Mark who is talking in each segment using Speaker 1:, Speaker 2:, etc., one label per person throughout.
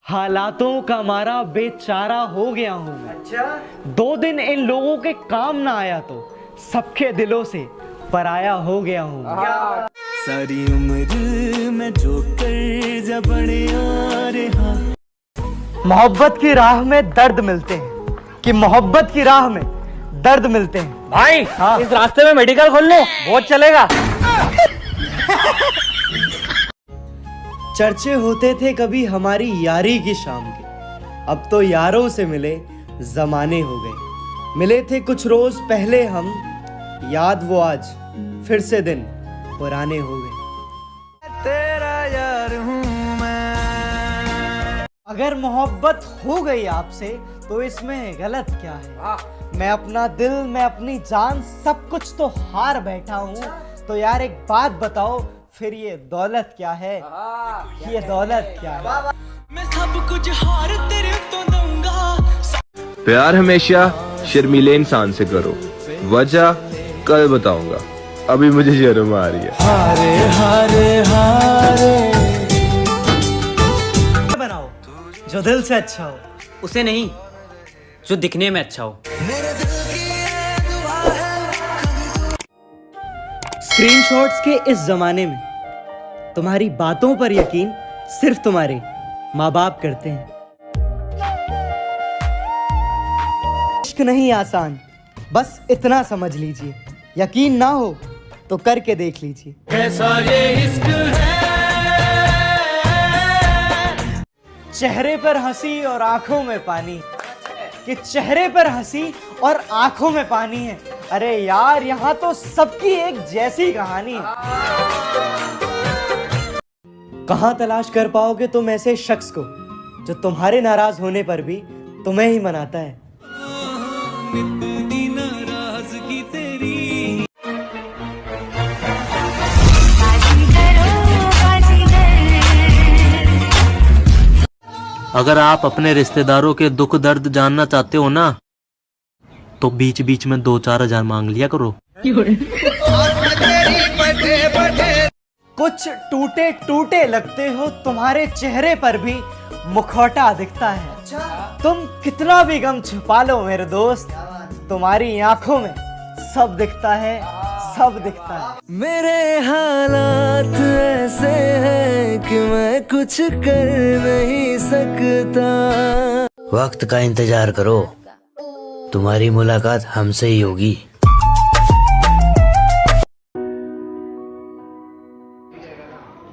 Speaker 1: हालातों का मारा बेचारा हो गया हूँ मैं।
Speaker 2: अच्छा
Speaker 1: 2 दिन इन लोगों के काम ना आया तो सबके दिलों से पराया हो गया हूँ।
Speaker 3: सारी उम्र में जो कर जब रहा।
Speaker 1: मोहब्बत की राह में दर्द मिलते हैं कि मोहब्बत की राह में दर्द मिलते हैं।
Speaker 2: भाई
Speaker 1: हाँ।
Speaker 2: इस रास्ते में मेडिकल खोल लो, बहुत चलेगा।
Speaker 1: चर्चे होते थे कभी हमारी यारी की शाम के, अब तो यारों से मिले जमाने हो गए। मिले थे कुछ रोज पहले हम, याद वो आज फिर से दिन पुराने हो गए।
Speaker 3: तेरा यार हूँ मैं।
Speaker 1: अगर मोहब्बत हो गई आपसे तो इसमें गलत क्या है? मैं अपना दिल, मैं अपनी जान, सब कुछ तो हार बैठा हूँ। तो यार एक बात बताओ, फिर ये दौलत क्या है? ये दौलत क्या है?
Speaker 3: मैं सब कुछ हार तेरे तो दूंगा।
Speaker 4: प्यार हमेशा शर्मीले इंसान से करो, वजह कल बताऊंगा, अभी मुझे शर्म आ रही है।
Speaker 3: हारे हारे हारे
Speaker 1: बनाओ जो दिल से अच्छा हो।
Speaker 2: उसे नहीं जो दिखने में अच्छा हो।
Speaker 3: मेरे दिल की ये दुआ है।
Speaker 1: स्क्रीनशॉट्स के इस जमाने में तुम्हारी बातों पर यकीन सिर्फ तुम्हारे माँ बाप करते हैं। इश्क नहीं आसान, बस इतना समझ लीजिए। यकीन ना हो तो करके देख लीजिए।
Speaker 3: कैसा ये इश्क है।
Speaker 1: चेहरे पर हंसी और आंखों में पानी, कि चेहरे पर हंसी और आंखों में पानी है। अरे यार यहाँ तो सबकी एक जैसी कहानी है। कहाँ तलाश कर पाओगे तुम ऐसे शख्स को जो तुम्हारे नाराज होने पर भी तुम्हें ही मनाता है?
Speaker 3: इतनी नाराजगी तेरी।
Speaker 5: अगर आप अपने रिश्तेदारों के दुख दर्द जानना चाहते हो ना, तो बीच बीच में 2-4 हजार मांग लिया करो।
Speaker 1: कुछ टूटे टूटे लगते हो, तुम्हारे चेहरे पर भी मुखौटा दिखता है। तुम कितना भी गम छुपा लो मेरे दोस्त, तुम्हारी आंखों में सब दिखता है, सब दिखता है।
Speaker 3: मेरे हालात ऐसे हैं कि मैं कुछ कर नहीं सकता।
Speaker 6: वक्त का इंतजार करो, तुम्हारी मुलाकात हमसे ही होगी।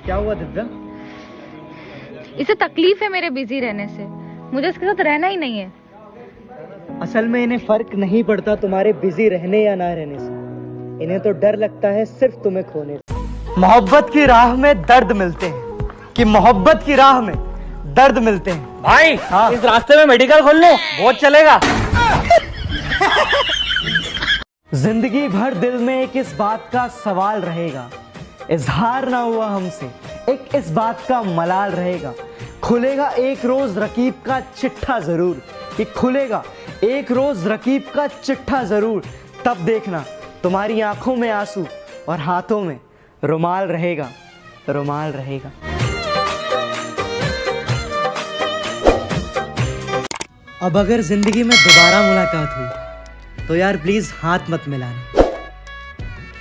Speaker 1: क्या हुआ दिव्या?
Speaker 7: इसे तकलीफ है मेरे बिजी रहने से, मुझे इसके साथ रहना ही नहीं है।
Speaker 1: असल में इन्हें फर्क नहीं पड़ता तुम्हारे बिजी रहने या ना रहने से, इन्हें तो डर लगता है सिर्फ तुम्हें खोने से। मोहब्बत की राह में दर्द मिलते हैं कि मोहब्बत की राह में दर्द मिलते हैं।
Speaker 2: भाई
Speaker 1: हाँ।
Speaker 2: इस रास्ते में मेडिकल खोल लो, बहुत चलेगा।
Speaker 1: जिंदगी भर दिल में एक इस बात का सवाल रहेगा, इजहार ना हुआ हमसे, एक इस बात का मलाल रहेगा। खुलेगा एक रोज रकीब का चिट्ठा जरूर, कि खुलेगा एक रोज रकीब का चिट्ठा जरूर। तब देखना तुम्हारी आंखों में आंसू और हाथों में रुमाल रहेगा, रुमाल रहेगा। अब अगर जिंदगी में दोबारा मुलाकात हुई तो यार प्लीज हाथ मत मिलाना,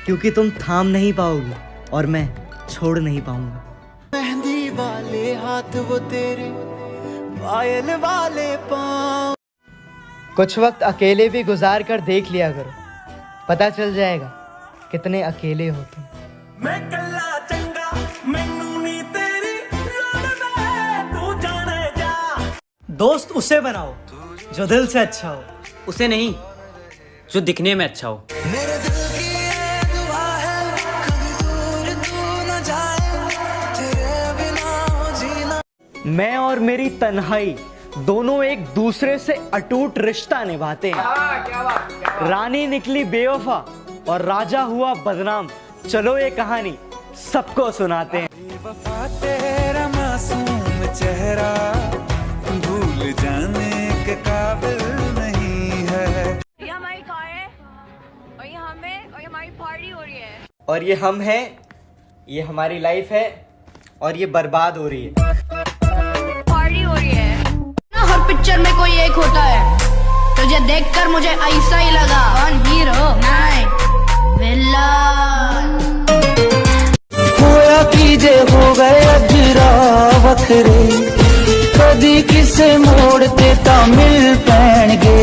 Speaker 1: क्योंकि तुम थाम नहीं पाओगी और मैं छोड़ नहीं पाऊंगा।
Speaker 3: मेहंदी वाले हाथ वो तेरे, पायल वाले पाँव।
Speaker 1: कुछ वक्त अकेले भी गुजार कर देख लिया करो, पता चल जाएगा कितने अकेले हो तुम।
Speaker 3: मैं कल्ला चंगा, मैनू नी तेरी लोड़ वे, तू जाने जा।
Speaker 1: दोस्त उसे बनाओ जो दिल से अच्छा हो।
Speaker 2: उसे नहीं जो दिखने में अच्छा हो।
Speaker 3: मेरे दिल की ये दुआ है, कभी दूर तू न जाए, तेरे बिना हो जीना।
Speaker 1: मैं और मेरी तन्हाई दोनों एक दूसरे से अटूट रिश्ता निभाते हैं। रानी निकली बेवफा और राजा हुआ बदनाम, चलो ये कहानी सबको सुनाते हैं।
Speaker 3: वफा तेरा मासूम चेहरा भूल जाने के काबिल नहीं है।
Speaker 7: ये हमारी कार है और ये हमें, और ये हमारी पार्टी हो रही है।
Speaker 1: और ये हम हैं, ये हमारी लाइफ है और ये बर्बाद हो रही है।
Speaker 7: पार्टी हो रही है।
Speaker 8: फेक होता है। तुझे देखकर मुझे ऐसा ही लगा, कौन हीरो नहीं विलन।
Speaker 3: होया कीजे हो गए अजरा वखरे, कदी किसे मोड़ते ता मिल पैणगे,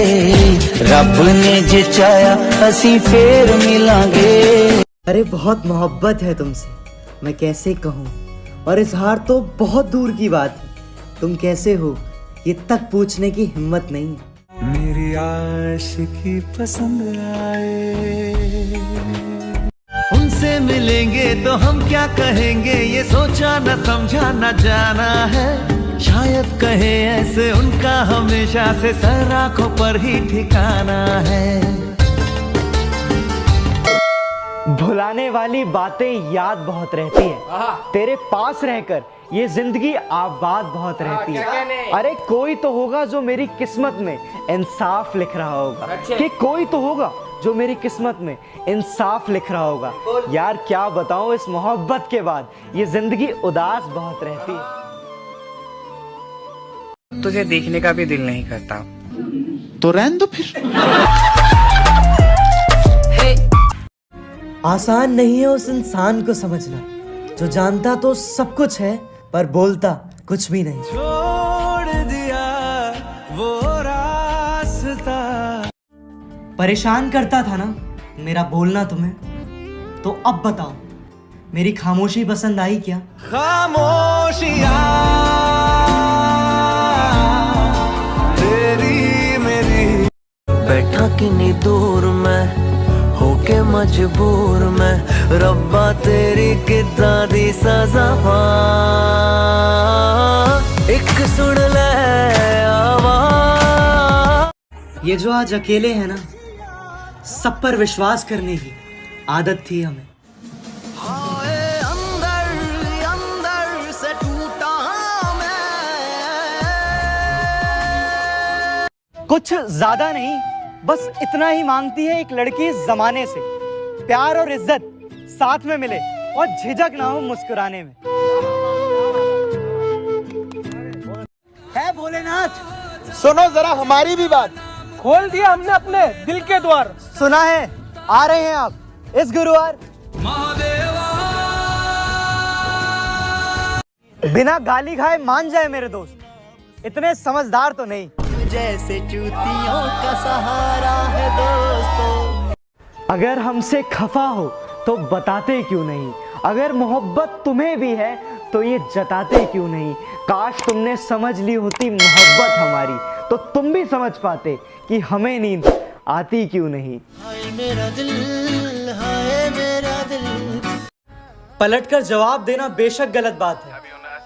Speaker 3: रब ने जे चाया असी फेर मिलांगे।
Speaker 1: अरे बहुत मोहब्बत है तुमसे, मैं कैसे कहूँ, और इजहार तो बहुत दूर की बात है। तुम कैसे हो ये तक पूछने की हिम्मत नहीं है।
Speaker 3: मेरी आशिकी पसंद आए, उनसे मिलेंगे तो हम क्या कहेंगे, ये सोचा न समझा न जाना है। शायद कहे ऐसे उनका हमेशा से सर आंखों पर ही ठिकाना है।
Speaker 1: भुलाने वाली बातें याद बहुत रहती है, तेरे पास रहकर ये जिंदगी आबाद बहुत रहती है। अरे कोई तो होगा जो मेरी किस्मत में इंसाफ लिख रहा होगा, कि कोई तो होगा जो मेरी किस्मत में इंसाफ लिख रहा होगा। यार क्या बताऊं, इस मोहब्बत के बाद ये जिंदगी उदास बहुत रहती है।
Speaker 9: तुझे देखने का भी दिल नहीं करता
Speaker 10: तो रहने दो फिर।
Speaker 1: आसान नहीं है उस इंसान को समझना जो जानता तो सब कुछ है पर बोलता कुछ भी नहीं।
Speaker 3: छोड़ दिया वो रास्ता।
Speaker 1: परेशान करता था ना मेरा बोलना तुम्हें, तो अब बताओ मेरी खामोशी पसंद आई क्या?
Speaker 3: खामोशियाँ तेरी मेरी,
Speaker 6: बैठा किन्नी दूर मैं होके मजबूर मैं, रब्बा तेरी किद्दां दी सजा पा, एक सुन ले आवाज़।
Speaker 1: ये जो आज अकेले हैं ना, सब पर विश्वास करने की आदत थी हमें।
Speaker 3: हाय अंदर अंदर से टूटा मैं।
Speaker 1: कुछ ज्यादा नहीं, बस इतना ही मांगती है एक लड़की इस जमाने से, प्यार और इज्जत साथ में मिले और झिझक ना हो मुस्कुराने में। है भोलेनाथ,
Speaker 10: सुनो जरा हमारी भी बात।
Speaker 2: खोल दिया हमने अपने दिल के द्वार।
Speaker 1: सुना है आ रहे हैं आप इस गुरुवार। बिना गाली खाए मान जाए मेरे दोस्त, इतने समझदार तो नहीं।
Speaker 3: जैसे चूतियों का सहारा है दोस्तों।
Speaker 1: अगर हमसे खफा हो तो बताते क्यों नहीं, अगर मोहब्बत तुम्हें भी है तो ये जताते क्यों नहीं। काश तुमने समझ ली होती मोहब्बत हमारी, तो तुम भी समझ पाते कि हमें नींद आती क्यों नहीं।
Speaker 3: हाय मेरा दिल, हाय मेरा दिल।
Speaker 1: पलटकर जवाब देना बेशक गलत बात है,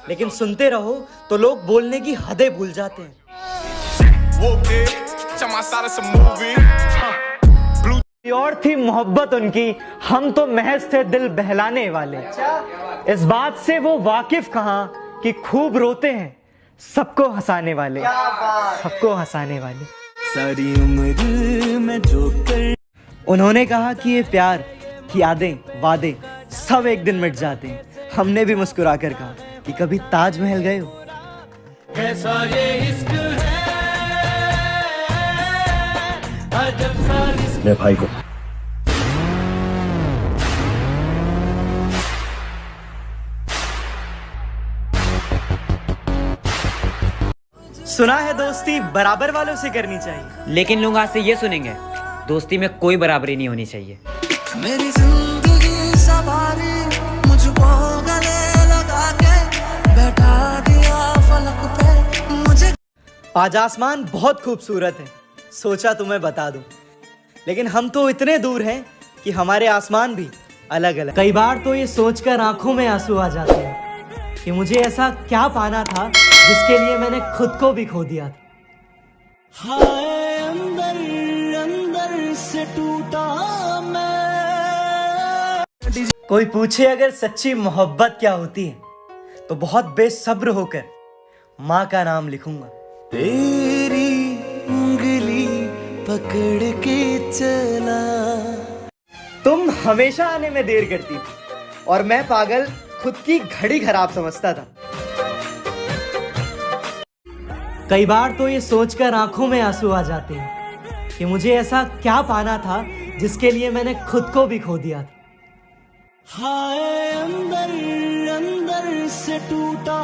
Speaker 1: लेकिन सुनते रहो तो लोग बोलने की हदें भूल जाते हैं। और थी मोहब्बत उनकी, हम तो महज थे दिल बहलाने वाले। इस बात से वो वाकिफ कहाँ कि खूब रोते हैं सबको हंसाने वाले, सबको हंसाने वाले।
Speaker 3: सारी उम्र में जो कर,
Speaker 1: उन्होंने कहा कि ये प्यार की यादें वादे सब एक दिन मिट जाते हैं। हमने भी मुस्कुरा कर कहा कि कभी ताजमहल गए हो।
Speaker 3: कैसा ये इश्क है, अजब सा इश्क।
Speaker 10: मेरे भाई को
Speaker 1: सुना है दोस्ती बराबर वालों से करनी चाहिए,
Speaker 2: लेकिन लोग आज से ये सुनेंगे दोस्ती में कोई बराबरी नहीं होनी चाहिए।
Speaker 3: मेरी जिंदगी सवारी मुझको गले लगा के बैठा दिया फलक पे मुझे।
Speaker 1: आज आसमान बहुत खूबसूरत है, सोचा तुम्हें बता दूं, लेकिन हम तो इतने दूर हैं कि हमारे आसमान भी अलग अलग। कई बार तो ये सोचकर आंखों में आंसू आ जाते हैं कि मुझे ऐसा क्या पाना था जिसके लिए मैंने खुद को भी खो दिया था।
Speaker 3: हाय अंदर अंदर से टूटा मैं।
Speaker 1: कोई पूछे अगर सच्ची मोहब्बत क्या होती है, तो बहुत बेसब्र होकर माँ का नाम लिखूंगा।
Speaker 3: तेरी उंगली पकड़ के चला।
Speaker 1: तुम हमेशा आने में देर करती थी और मैं पागल खुद की घड़ी खराब समझता था। कई बार तो ये सोचकर आंखों में आंसू आ जाते हैं कि मुझे ऐसा क्या पाना था जिसके लिए मैंने खुद को भी खो दिया था।
Speaker 3: हाय अंदर अंदर से टूटा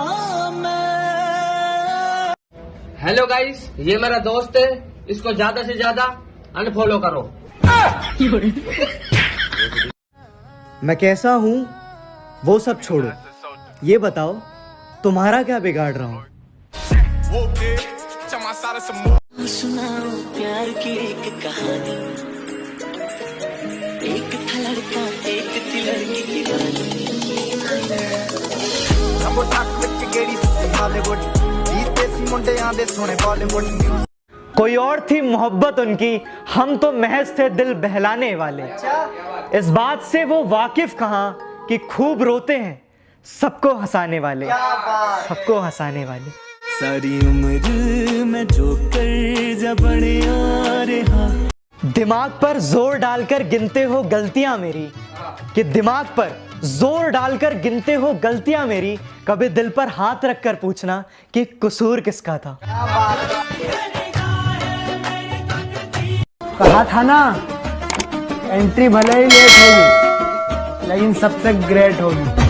Speaker 3: मैं।
Speaker 9: हेलो गाइस, ये मेरा दोस्त है, इसको ज्यादा से ज्यादा अनफॉलो करो।
Speaker 1: मैं कैसा हूँ वो सब छोड़ो, ये बताओ तुम्हारा क्या बिगाड़ रहा हूँ।
Speaker 6: सुनाओ प्यार की एक कहानी, एक था लड़का एक थी लड़की की
Speaker 1: कोई और थी मोहब्बत उनकी, हम तो महज थे दिल बहलाने वाले। इस बात से वो वाकिफ कहाँ कि खूब रोते हैं सबको हंसाने वाले, सबको हंसाने वाले।
Speaker 3: सारी उम्र में जो कर बड़े आ रहा।
Speaker 1: दिमाग पर जोर डालकर गिनते हो गलतियां मेरी, कि दिमाग पर जोर डालकर गिनते हो गलतियां मेरी, कभी दिल पर हाथ रखकर पूछना कि कसूर किसका था।
Speaker 11: कहा था ना, एंट्री भले ही लेट होगी लेकिन सबसे ग्रेट होगी।